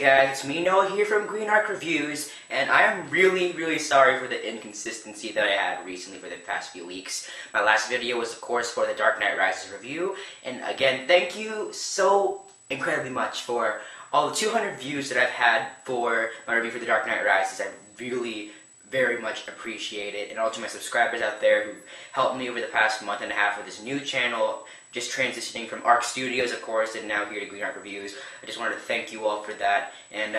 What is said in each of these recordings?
guys, it's me Noah here from Green Arc Reviews, and I am really sorry for the inconsistency that I had recently for the past few weeks. My last video was, of course, for the Dark Knight Rises review, and again, thank you so incredibly much for all the 200 views that I've had for my review for the Dark Knight Rises. I really very much appreciate it, and all to my subscribers out there who've helped me over the past month and a half with this new channel, just transitioning from Arc Studios, of course, and now here to Green Arc Reviews. I just wanted to thank you all for that, and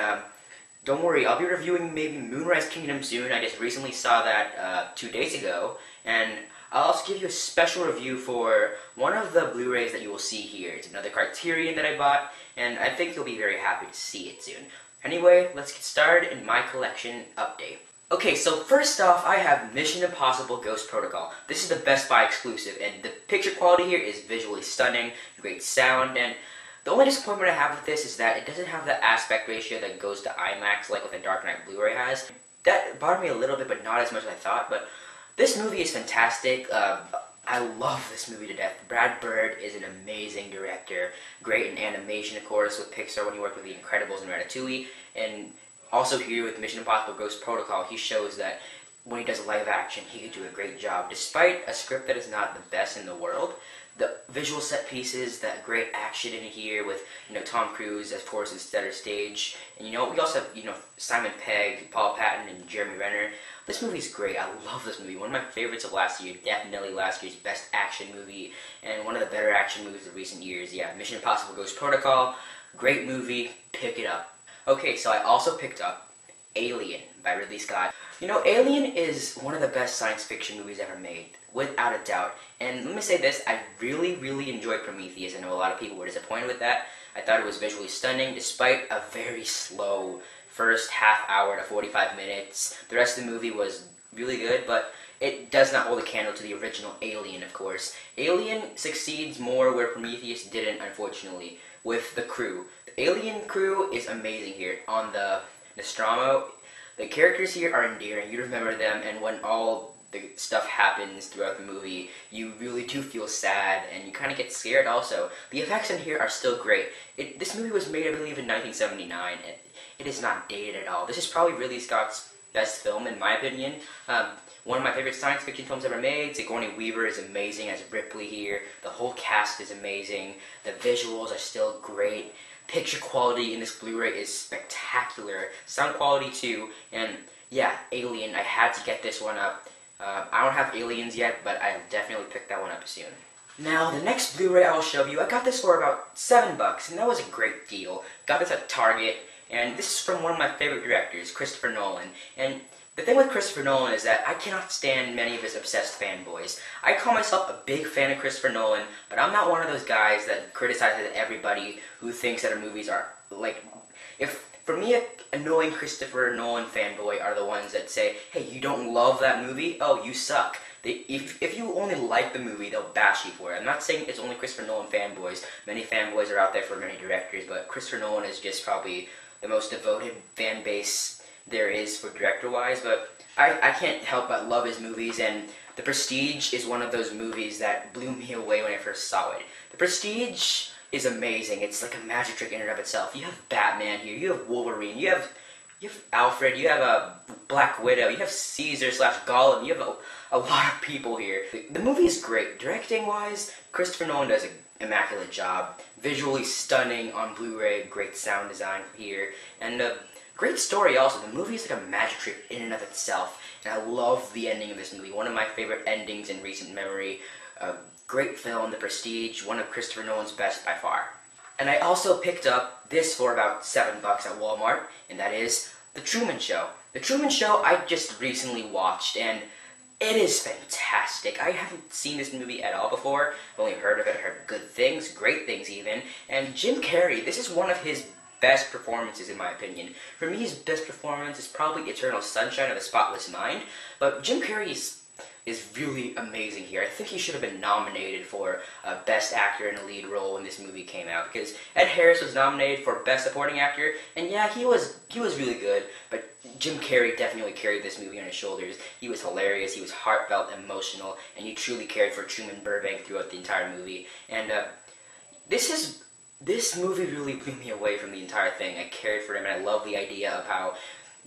don't worry, I'll be reviewing maybe Moonrise Kingdom soon. I just recently saw that 2 days ago, and I'll also give you a special review for one of the Blu Rays that you will see here. It's another Criterion that I bought, and I think you'll be very happy to see it soon. Anyway, let's get started in my collection update. Okay, so first off, I have Mission Impossible Ghost Protocol. This is the Best Buy exclusive, and the picture quality here is visually stunning, great sound, and the only disappointment I have with this is that it doesn't have the aspect ratio that goes to IMAX like what the Dark Knight Blu Ray has. That bothered me a little bit, but not as much as I thought, but this movie is fantastic. I love this movie to death. Brad Bird is an amazing director, great in animation, of course, with Pixar when he worked with The Incredibles and Ratatouille, and also here with Mission Impossible Ghost Protocol, he shows that when he does live action, he can do a great job. Despite a script that is not the best in the world, the visual set pieces, that great action in here with, Tom Cruise, of course, in center stage. And, we also have, Simon Pegg, Paul Patton, and Jeremy Renner. This movie is great. I love this movie. One of my favorites of last year, definitely last year's best action movie, and one of the better action movies of recent years. Yeah, Mission Impossible Ghost Protocol, great movie, pick it up. Okay, so I also picked up Alien by Ridley Scott. Alien is one of the best science fiction movies ever made, without a doubt. And let me say this, I really enjoyed Prometheus. I know a lot of people were disappointed with that. I thought it was visually stunning, despite a very slow first half hour to 45 minutes. The rest of the movie was really good, but it does not hold a candle to the original Alien, of course. Alien succeeds more where Prometheus didn't, unfortunately, with the crew. The Alien crew is amazing here. On the Nostromo, the characters here are endearing. You remember them, and when all the stuff happens throughout the movie, you really do feel sad, and you kind of get scared also. The effects in here are still great. This movie was made, I believe, in 1979, and it is not dated at all. This is probably Ridley Scott's best film, in my opinion. One of my favorite science fiction films ever made. Sigourney Weaver is amazing as Ripley here. The whole cast is amazing. The visuals are still great. Picture quality in this Blu-ray is spectacular. Sound quality too. And yeah, Alien, I had to get this one up. I don't have Aliens yet, but I'll definitely pick that one up soon. Now, the next Blu-ray I will show you, I got this for about $7, and that was a great deal. Got this at Target, and this is from one of my favorite directors, Christopher Nolan. And the thing with Christopher Nolan is that I cannot stand many of his obsessed fanboys. I call myself a big fan of Christopher Nolan, but I'm not one of those guys that criticizes everybody who thinks that our movies are, for me, an annoying Christopher Nolan fanboy are the ones that say, hey, you don't love that movie? Oh, you suck. If you only like the movie, they'll bash you for it. I'm not saying it's only Christopher Nolan fanboys. Many fanboys are out there for many directors, but Christopher Nolan is just probably the most devoted fan base there is for director-wise, but I can't help but love his movies, and The Prestige is one of those movies that blew me away when I first saw it. The Prestige is amazing. It's like a magic trick in and of itself. You have Batman here, you have Wolverine, you have Alfred, you have a Black Widow, you have Caesar/Gollum, you have a lot of people here. The movie is great. Directing-wise, Christopher Nolan does an immaculate job. Visually stunning on Blu-ray, great sound design here, and great story also. The movie is like a magic trick in and of itself, and I love the ending of this movie. One of my favorite endings in recent memory. Great film, The Prestige, one of Christopher Nolan's best by far. And I also picked up this for about $7 at Walmart, and that is The Truman Show. The Truman Show I just recently watched, and it is fantastic. I haven't seen this movie at all before. I've only heard of it, heard good things, great things even. And Jim Carrey, this is one of his best performances in my opinion. For me, his best performance is probably Eternal Sunshine of the Spotless Mind, but Jim Carrey is really amazing here. I think he should have been nominated for Best Actor in a Lead Role when this movie came out, because Ed Harris was nominated for Best Supporting Actor, and yeah, he was really good, but Jim Carrey definitely carried this movie on his shoulders. He was hilarious, he was heartfelt, emotional, and he truly cared for Truman Burbank throughout the entire movie. And this is this movie really blew me away from the entire thing. I cared for him, and I love the idea of how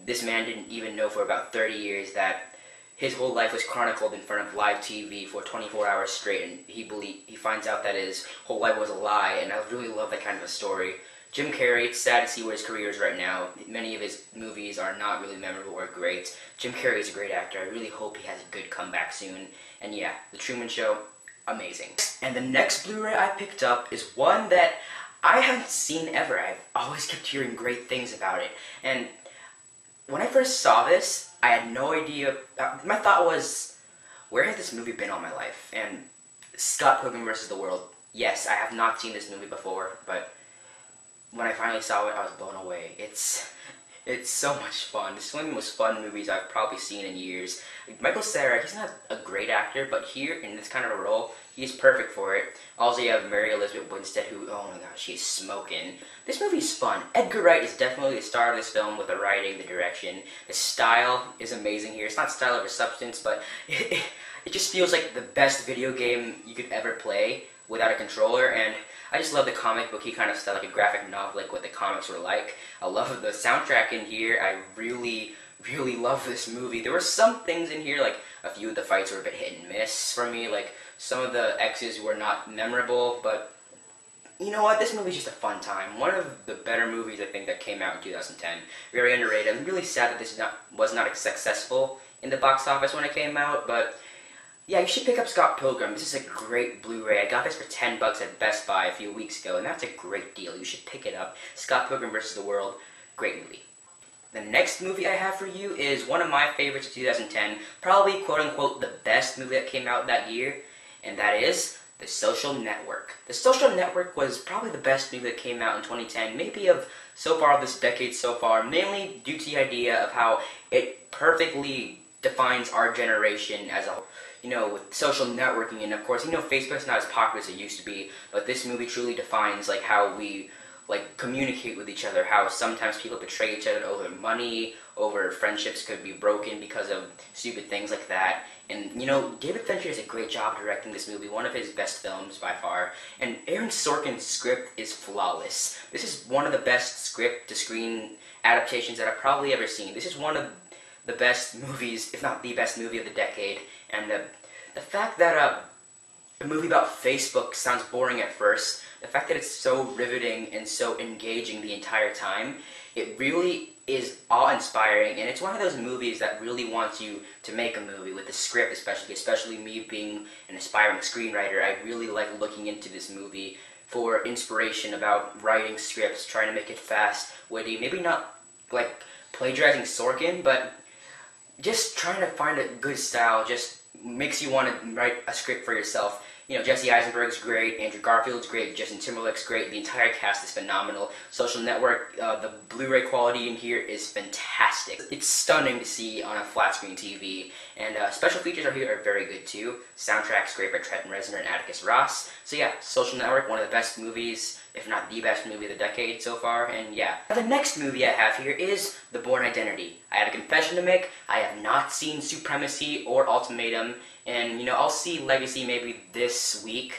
this man didn't even know for about 30 years that his whole life was chronicled in front of live TV for 24 hours straight, and he finds out that his whole life was a lie, and I really love that kind of a story. Jim Carrey, it's sad to see where his career is right now. Many of his movies are not really memorable or great. Jim Carrey is a great actor. I really hope he has a good comeback soon. And yeah, The Truman Show, amazing. And the next Blu-ray I picked up is one that I haven't seen ever. I've always kept hearing great things about it. And when I first saw this, I had no idea. My thought was, where had this movie been all my life? And Scott Pilgrim vs. the World. Yes, I have not seen this movie before, but when I finally saw it, I was blown away. It's so much fun. It's one of the most fun movies I've probably seen in years. Michael Cera, he's not a great actor, but here, in this kind of a role, he's perfect for it. Also, you have Mary Elizabeth Winstead, who, oh my gosh, she's smoking. This movie's fun. Edgar Wright is definitely the star of this film with the writing, the direction. The style is amazing here. It's not style over substance, but it just feels like the best video game you could ever play without a controller, and I just love the comic booky kind of style, like a graphic novel, like what the comics were like. I love the soundtrack in here. I really love this movie. There were some things in here, like a few of the fights were a bit hit and miss for me, like some of the X's were not memorable, but you know what, this movie's just a fun time. One of the better movies I think that came out in 2010. Very underrated. I'm really sad that this was not as successful in the box office when it came out, but yeah, you should pick up Scott Pilgrim. This is a great Blu-ray. I got this for $10 at Best Buy a few weeks ago, and that's a great deal. You should pick it up. Scott Pilgrim vs. the World, great movie. The next movie I have for you is one of my favorites of 2010, probably quote-unquote the best movie that came out that year, and that is The Social Network. The Social Network was probably the best movie that came out in 2010, maybe of so far of this decade so far, mainly due to the idea of how it perfectly defines our generation as a whole. You know, with social networking, and of course, you know, Facebook's not as popular as it used to be, but this movie truly defines, like, how we, like, communicate with each other, how sometimes people betray each other over money, over friendships could be broken because of stupid things like that. And, you know, David Fincher does a great job directing this movie, one of his best films by far, and Aaron Sorkin's script is flawless. This is one of the best script-to-screen adaptations that I've probably ever seen. This is one of the best movies, if not the best movie of the decade, and the fact that a movie about Facebook sounds boring at first, the fact that it's so riveting and so engaging the entire time, it really is awe-inspiring, and it's one of those movies that really wants you to make a movie with the script, especially me being an aspiring screenwriter. I really like looking into this movie for inspiration about writing scripts, trying to make it fast, witty, maybe not like plagiarizing Sorkin, but just trying to find a good style just makes you want to write a script for yourself. You know, Jesse Eisenberg's great, Andrew Garfield's great, Justin Timberlake's great, the entire cast is phenomenal. Social Network, the Blu-ray quality in here is fantastic. It's stunning to see on a flat-screen TV, and special features here are very good too. Soundtrack's great by Trent Reznor and Atticus Ross. So yeah, Social Network, one of the best movies, if not the best movie of the decade so far, and yeah. Now, the next movie I have here is The Bourne Identity. I have a confession to make. I have not seen Supremacy or Ultimatum, and, you know, I'll see Legacy maybe this week,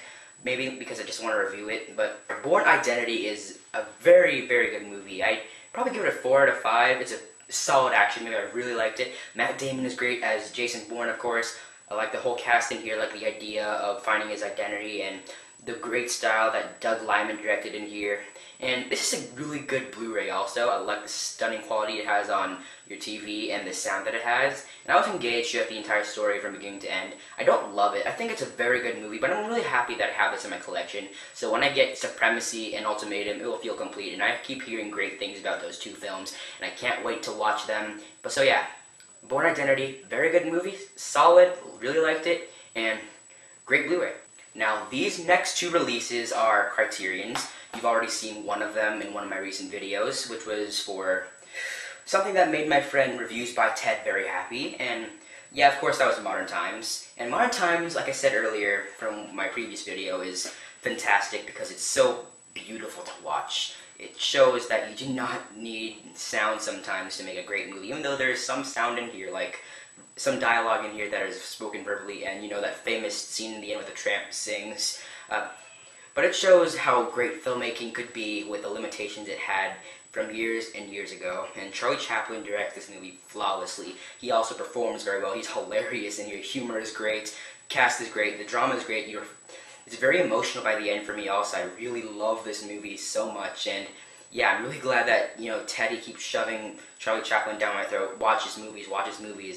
maybe because I just want to review it, but Bourne Identity is a very good movie. I'd probably give it a 4 out of 5. It's a solid action movie. I really liked it. Matt Damon is great as Jason Bourne, of course. I like the whole casting here, like the idea of finding his identity, and the great style that Doug Liman directed in here. And this is a really good Blu-ray also. I like the stunning quality it has on your TV and the sound that it has. And I was engaged throughout the entire story from beginning to end. I don't love it. I think it's a very good movie, but I'm really happy that I have this in my collection. So when I get Supremacy and Ultimatum, it will feel complete. And I keep hearing great things about those two films, and I can't wait to watch them. But so yeah, Bourne Identity, very good movie, solid, really liked it, and great Blu-ray. Now, these next two releases are Criterion's. You've already seen one of them in one of my recent videos, which was for something that made my friend Reviews by Ted very happy. And yeah, of course, that was Modern Times. And Modern Times, like I said earlier from my previous video, is fantastic because it's so beautiful to watch. It shows that you do not need sound sometimes to make a great movie, even though there's some sound in here, like some dialogue in here that is spoken verbally, and you know that famous scene in the end where the tramp sings. but it shows how great filmmaking could be with the limitations it had from years and years ago. And Charlie Chaplin directs this movie flawlessly. He also performs very well. He's hilarious, and your humor is great. Cast is great. The drama is great. It's very emotional by the end for me also. I really love this movie so much, and yeah, I'm really glad that, Teddy keeps shoving Charlie Chaplin down my throat. Watch his movies,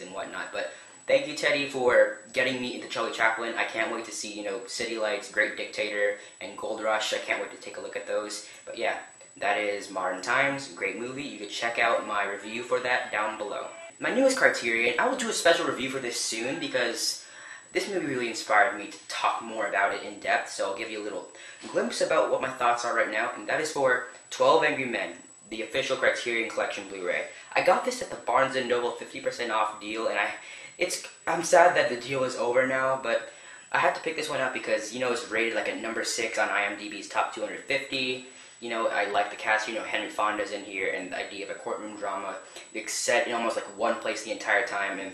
and whatnot. But thank you, Teddy, for getting me into Charlie Chaplin. I can't wait to see, City Lights, Great Dictator, and Gold Rush. I can't wait to take a look at those. But yeah, that is Modern Times, great movie. You can check out my review for that down below. My newest Criterion, I will do a special review for this soon because this movie really inspired me to talk more about it in depth, so I'll give you a little glimpse about what my thoughts are right now, and that is for 12 Angry Men, the official Criterion Collection Blu-ray. I got this at the Barnes & Noble 50% off deal, and I'm sad that the deal is over now, but I had to pick this one up because, it's rated like a number 6 on IMDb's top 250. I like the cast, Henry Fonda's in here, and the idea of a courtroom drama. It's set in almost like one place the entire time, and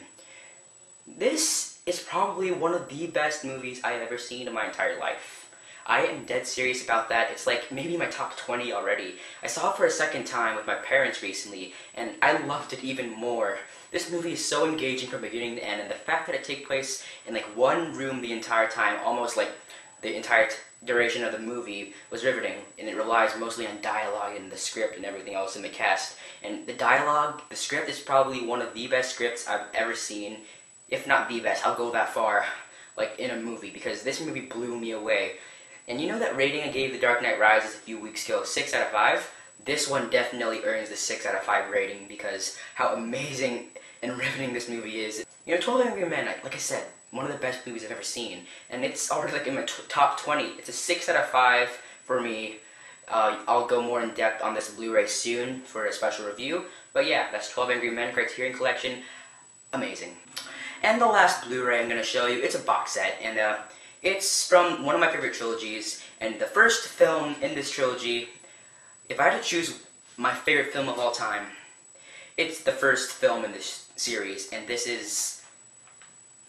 this is probably one of the best movies I have ever seen in my entire life. I am dead serious about that. It's like maybe my top 20 already. I saw it for a second time with my parents recently, and I loved it even more. This movie is so engaging from beginning to end, and the fact that it takes place in like one room the entire time, almost like the entire duration of the movie, was riveting, and it relies mostly on dialogue and the script and everything else in the cast. And the dialogue, the script is probably one of the best scripts I've ever seen, if not the best. I'll go that far, like in a movie, because this movie blew me away. And that rating I gave The Dark Knight Rises a few weeks ago, 6 out of 5, this one definitely earns the 6 out of 5 rating because how amazing and riveting this movie is. 12 Angry Men, like I said, one of the best movies I've ever seen, and it's already like in my top 20. It's a 6 out of 5 for me. I'll go more in depth on this Blu-ray soon for a special review, but yeah, that's 12 Angry Men Criterion Collection. Amazing. And the last Blu-ray I'm going to show you, it's a box set, and it's from one of my favorite trilogies, and the first film in this trilogy, if I had to choose my favorite film of all time, it's the first film in this series, and this is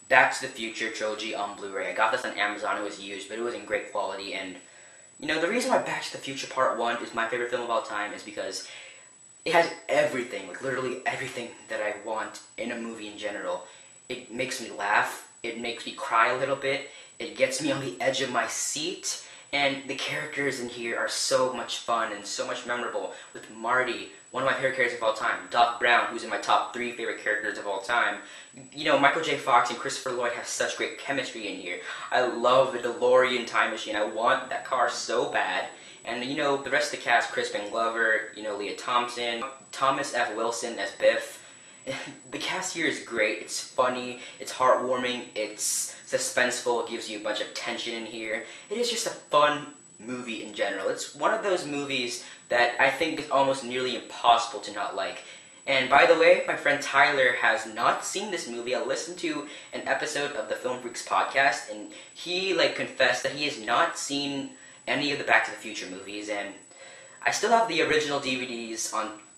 Back to the Future trilogy on Blu-ray. I got this on Amazon. It was used, but it was in great quality, and the reason why Back to the Future Part 1 is my favorite film of all time is because it has everything, like literally everything that I want in a movie in general. It makes me laugh, it makes me cry a little bit, it gets me on the edge of my seat, and the characters in here are so much fun and so much memorable. With Marty, one of my favorite characters of all time, Doc Brown, who's in my top 3 favorite characters of all time. Michael J. Fox and Christopher Lloyd have such great chemistry in here. I love the DeLorean time machine. I want that car so bad. And the rest of the cast, Crispin Glover, Leah Thompson, Thomas F. Wilson as Biff. The cast here is great. It's funny, it's heartwarming, it's suspenseful, it gives you a bunch of tension in here. It is just a fun movie in general. It's one of those movies that I think is almost nearly impossible to not like. And by the way, my friend Tyler has not seen this movie. I listened to an episode of the Film Freaks podcast, and he confessed that he has not seen any of the Back to the Future movies, and I still have the original DVDs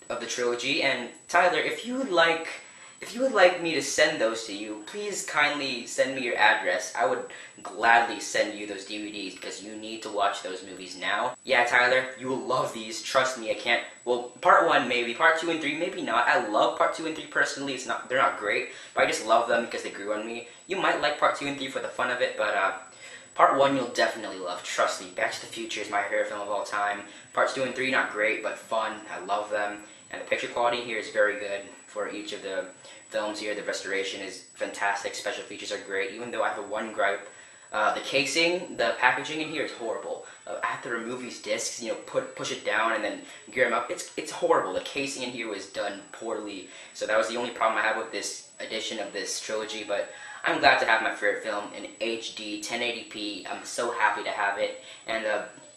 of the trilogy. And Tyler, if you would like me to send those to you, please kindly send me your address. I would gladly send you those DVDs because you need to watch those movies now. Yeah, Tyler, you will love these. Trust me, part 1 maybe, part 2 and 3 maybe not. I love part 2 and 3 personally. They're not great, but I just love them because they grew on me. You might like part 2 and 3 for the fun of it, but part 1 you'll definitely love. Trust me, Back to the Future is my favorite film of all time. Parts 2 and 3 not great, but fun. I love them. And the picture quality here is very good for each of the films here. The restoration is fantastic. Special features are great, even though I have one gripe. The casing, the packaging in here is horrible. I have to remove these discs, push it down and then gear them up. It's horrible. The casing in here was done poorly. So that was the only problem I have with this edition of this trilogy, but I'm glad to have my favorite film in HD, 1080p. I'm so happy to have it. And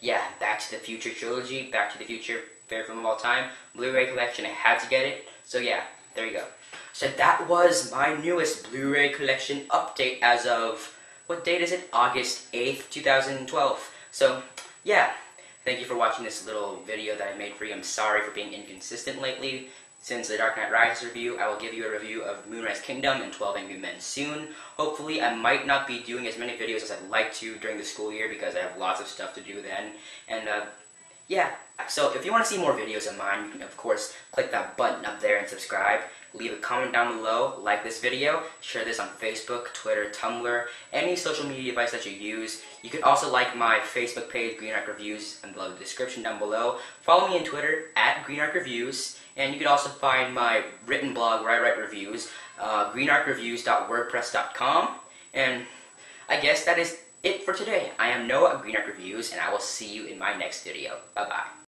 yeah, Back to the Future trilogy, Back to the Future, favorite film of all time, Blu-ray collection, I had to get it. So yeah, there you go. So that was my newest Blu-ray collection update as of, what date is it? August 8th, 2012. So yeah, thank you for watching this little video that I made for you. I'm sorry for being inconsistent lately. since the Dark Knight Rises review, I will give you a review of Moonrise Kingdom and 12 Angry Men soon. Hopefully, I might not be doing as many videos as I'd like to during the school year because I have lots of stuff to do then. And yeah, so if you want to see more videos of mine, you can of course click that button up there and subscribe. Leave a comment down below, like this video, share this on Facebook, Twitter, Tumblr, any social media device that you use. You can also like my Facebook page, Green Arc Reviews, in the description down below. Follow me on Twitter, @GreenArcReviews, and you can also find my written blog where I write reviews, greenarcreviews.wordpress.com. And I guess that is it for today. I am Noah of Green Arc Reviews, and I will see you in my next video. Bye-bye.